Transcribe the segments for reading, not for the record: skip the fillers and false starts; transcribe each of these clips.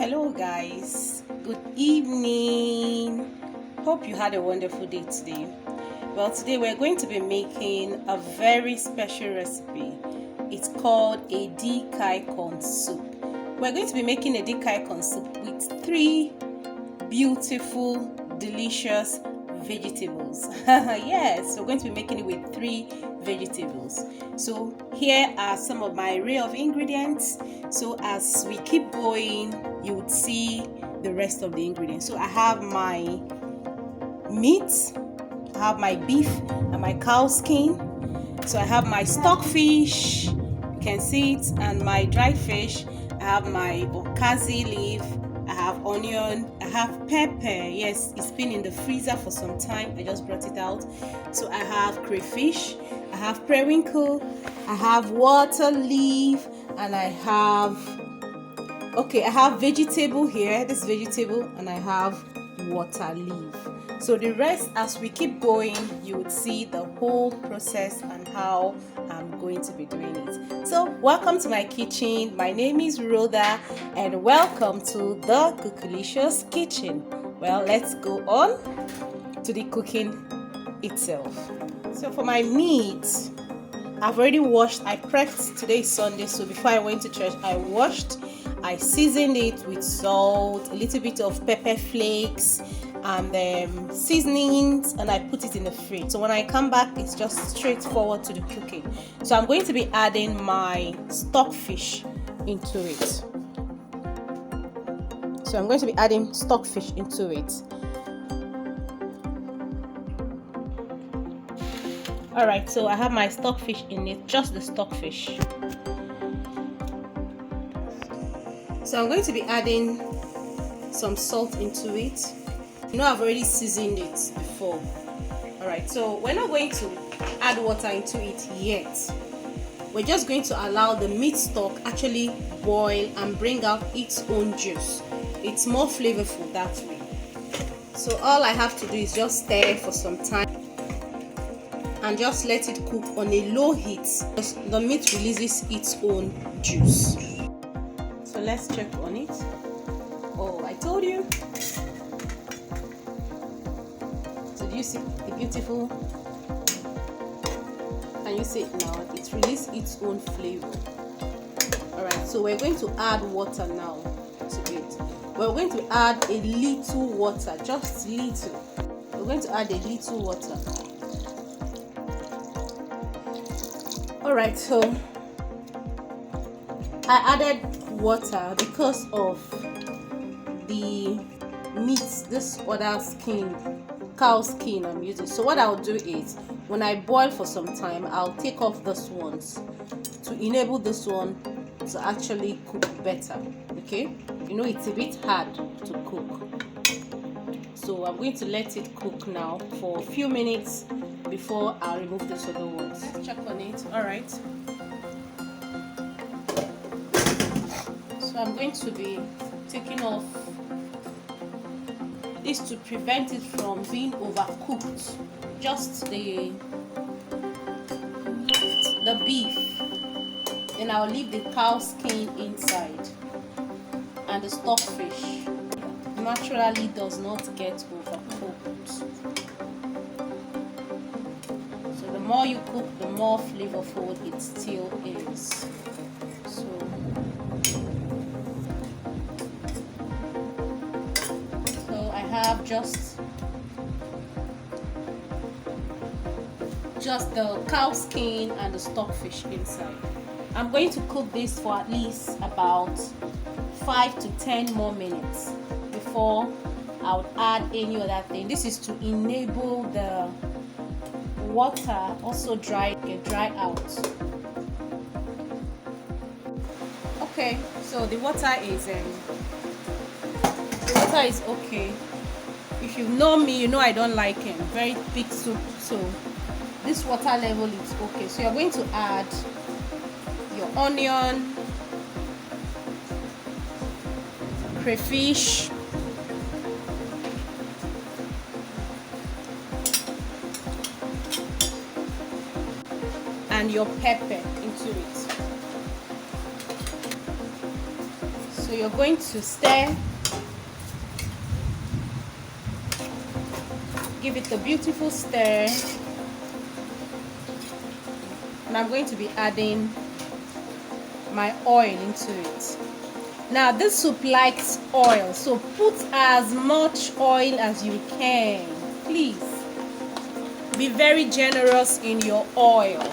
Hello guys, good evening. Hope you had a wonderful day today. Well, today we're going to be making a very special recipe. It's called Edikaikong soup. We're going to be making Edikaikong soup with 3 beautiful, delicious vegetables. Yes, we're going to be making it with 3 vegetables. So here are some of my array of ingredients. So as we keep going, you would see the rest of the ingredients. So I have my meat, I have my beef and my cow skin. So I have my stockfish, you can see it, and my dried fish. I have my okazi leaf, I have onion, I have pepper. Yes, it's been in the freezer for some time. I just brought it out. So I have crayfish, I have periwinkle, I have water leaf, and I have vegetable here, this vegetable, and I have water leaf. So the rest, as we keep going, you would see the whole process and how I'm going to be doing it. So welcome to my kitchen. My name is Rhoda and welcome to the Cookalicious kitchen. Well, let's go on to the cooking itself. So for my meat, I've already washed. I prepped. Today is Sunday, so before I went to church, I washed. I seasoned it with salt, a little bit of pepper flakes, and seasonings, and I put it in the fridge. So when I come back, it's just straightforward to the cooking. So I'm going to be adding my stockfish into it. So I'm going to be adding stockfish into it. Alright, so I have my stockfish in it, just the stockfish. So I'm going to be adding some salt into it. You know, I've already seasoned it before. Alright, so we're not going to add water into it yet. We're just going to allow the meat stock actually boil and bring out its own juice. It's more flavorful that way. So all I have to do is just stir for some time and just let it cook on a low heat. The meat releases its own juice. So let's check on it. Oh, I told you. So do you see the beautiful? Can you see it now? It's released its own flavor. Alright, so we're going to add water now to it. We're going to add a little water, just little. We're going to add a little water. Alright, so I added water because of the meat, this other skin, cow skin I'm using. So what I'll do is, when I boil for some time, I'll take off this ones to enable this one to actually cook better. Okay, you know, it's a bit hard to cook, so I'm going to let it cook now for a few minutes before I remove this other ones. Let's check on it. All right, so I'm going to be taking off this to prevent it from being overcooked. Just the beef, and I'll leave the cow skin inside, and the stockfish naturally does not get overcooked. So the more you cook, the more flavorful it still is. So I have just the cow skin and the stockfish inside. I'm going to cook this for at least about 5 to 10 more minutes before I would add any other thing. This is to enable the water also get dried out. Okay, so the water is okay. If you know me, you know I don't like very thick soup, so this water level is okay. So you're going to add your onion, crayfish, and your pepper into it. So So you're going to stir, give it a beautiful stir, and I'm going to be adding my oil into it. Now this soup likes oil, so put as much oil as you can. Please be very generous in your oil,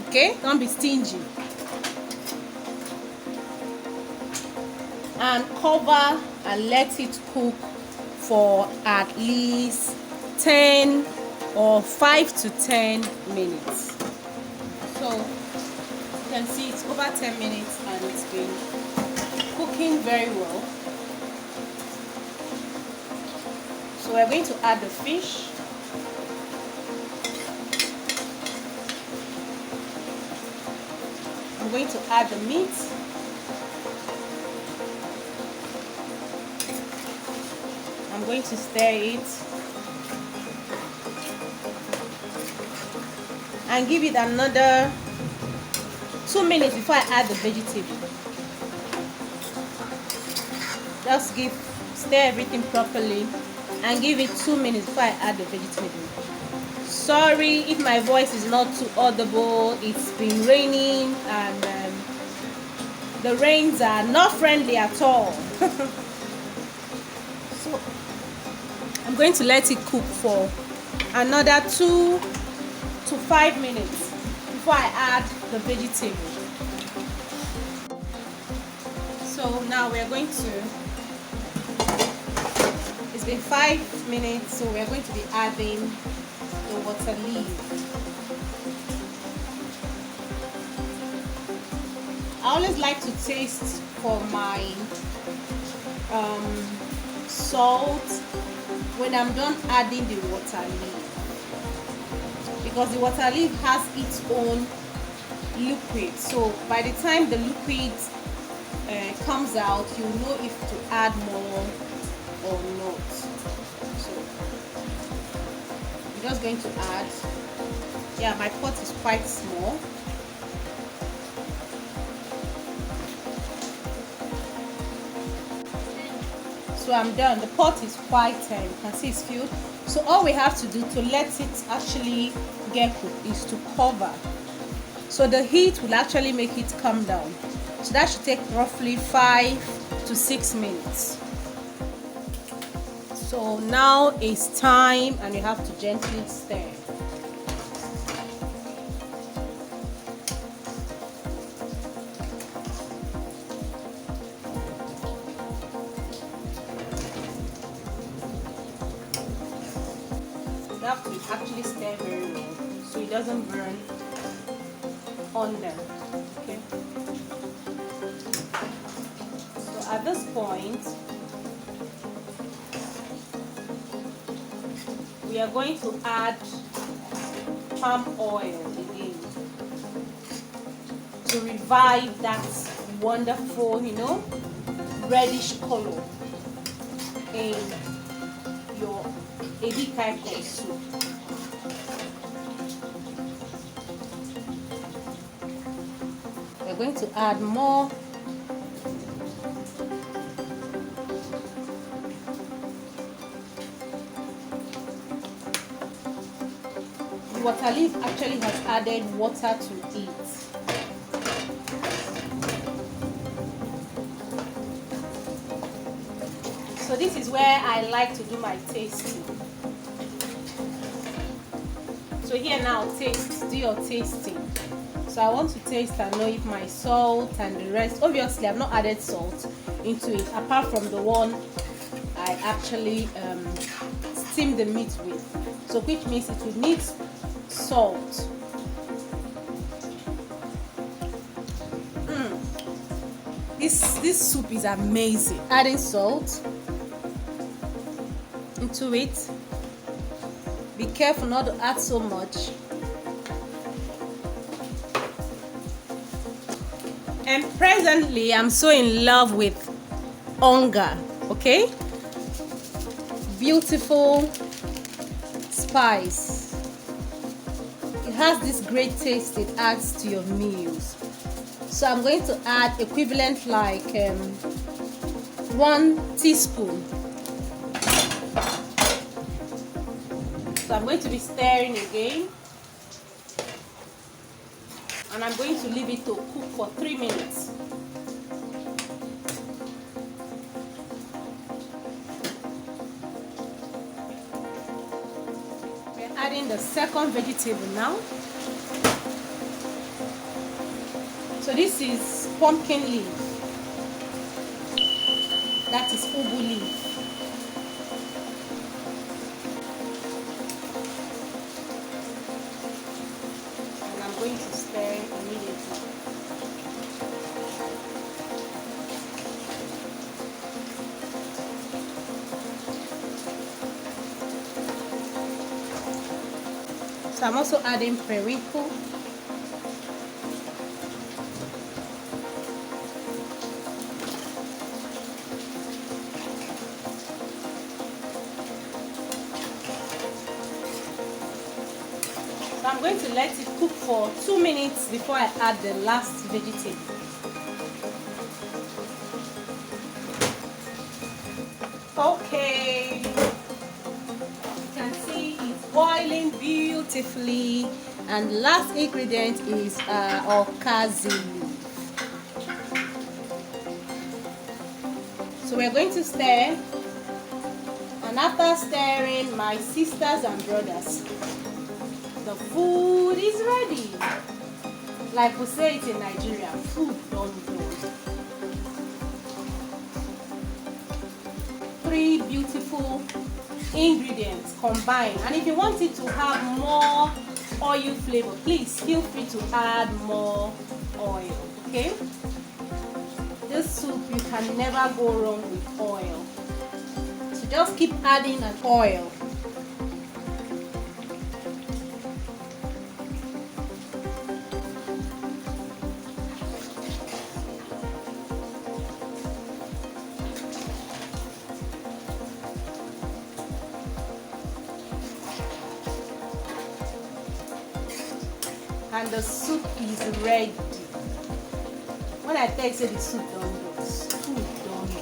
okay? Don't be stingy. And cover and let it cook for at least 10 or 5 to 10 minutes. So you can see it's over 10 minutes and it's been cooking very well. So we're going to add the fish. I'm going to add the meat. I'm going to stir it and give it another 2 minutes before I add the vegetable. Just stir everything properly and give it 2 minutes before I add the vegetable. Sorry if my voice is not too audible. It's been raining and the rains are not friendly at all. So I'm going to let it cook for another 2 to 5 minutes before I add the vegetable. So now we're going to, it's been 5 minutes, so we're going to be adding the water leaf. I always like to taste for my salt when I'm done adding the water leaf, because the water leaf has its own liquid, so by the time the liquid comes out, you'll know if to add more or not. So I'm just going to add, yeah, my pot is quite small. So I'm done. The pot is quite, you can see it's filled. So all we have to do to let it actually get cooked is to cover. So the heat will actually make it come down. So that should take roughly 5 to 6 minutes. So now it's time, and you have to gently stir. You have to actually stir very well so it doesn't burn on them. Okay. So at this point, we are going to add palm oil again to revive that wonderful, reddish color in your Edikaikong soup. We're going to add more the water leaf actually has added water to it. So this is where I like to do my tasting. So here now, do your tasting. So I want to taste and know if my salt and the rest, obviously I've not added salt into it apart from the one I actually steam the meat with, so which means it will need salt. This soup is amazing. Adding salt into it. Be careful not to add so much. And presently I'm so in love with onga, okay? Beautiful spice. It has this great taste it adds to your meals. So I'm going to add equivalent like 1 teaspoon. So I'm going to be stirring again, and I'm going to leave it to cook for 3 minutes. We're adding the second vegetable now. So this is pumpkin leaf. That is ugu leaf. And I'm going to stir immediately. So I'm also adding periwinkle. So I'm going to let it cook for 2 minutes before I add the last vegetable. Okay, you can see it's boiling beautifully, and the last ingredient is okazi leaf. So we're going to stir, and after stirring, my sisters and brothers, the food is ready. Like we say it in Nigeria, food don't go. 3 beautiful ingredients combined, and if you want it to have more oil flavor, please feel free to add more oil. Okay, this soup, you can never go wrong with oil, so just keep adding an oil. And the soup is ready. When I tell you say the soup don't go, soup don't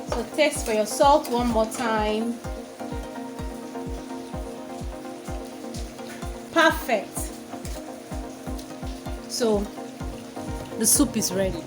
go. So taste for your salt one more time. Perfect. So the soup is ready.